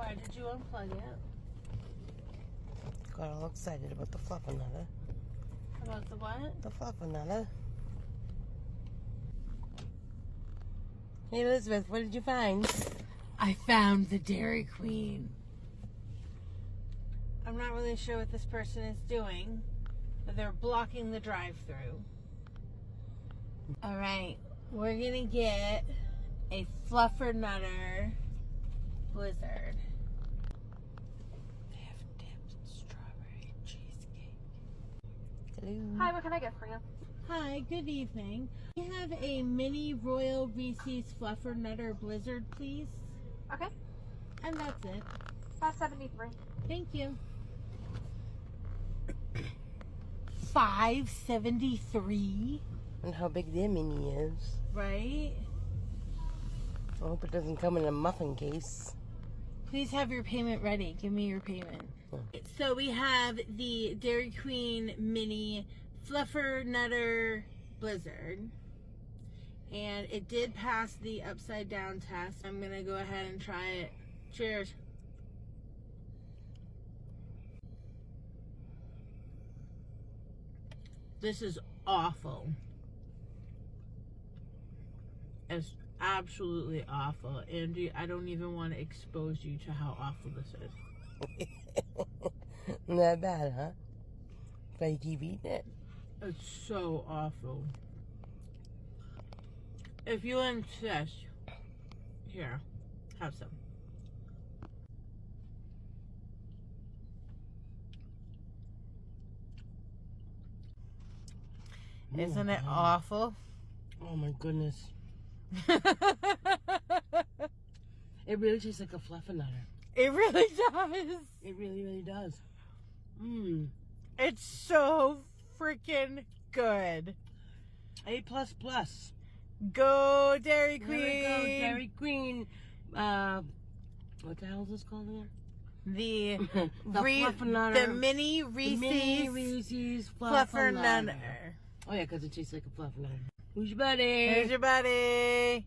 Why did you unplug it? Got all excited about the Fluffernutter. About the what? The Fluffernutter. Hey Elizabeth, what did you find? I found the Dairy Queen. I'm not really sure what this person is doing, but they're blocking the drive-thru. All right, we're gonna get a Fluffernutter Blizzard. They have dipped strawberry cheesecake. Hello. Hi, what can I get for you? Hi, good evening. We have a mini Royal Reese's Fluffernutter Blizzard, please. Okay, And that's it. $5.73. Thank you. $5.73, And how big their mini is. right? I hope it doesn't come in a muffin case. Please have your payment ready. Give me your payment. So we have the Dairy Queen mini Fluffernutter Blizzard. And it did pass the upside down test. I'm gonna go ahead and try it. Cheers. This is awful. It's absolutely awful. Angie, I don't even want to expose you to how awful this is. Not bad, huh? But you keep eating it. It's so awful. If you insist, here, have some. Isn't it awful? Oh my goodness. It really tastes like a Fluffernutter. It really does. It really, really does. Mmm. It's so freaking good. A++. Go Dairy Queen. There we go, Dairy Queen. What the hell is this called again? The Fluffernutter. the mini Reese's, Mini Reese's Fluffernutter. Oh yeah, because it tastes like a Fluffernutter. Who's your buddy? Here's your buddy.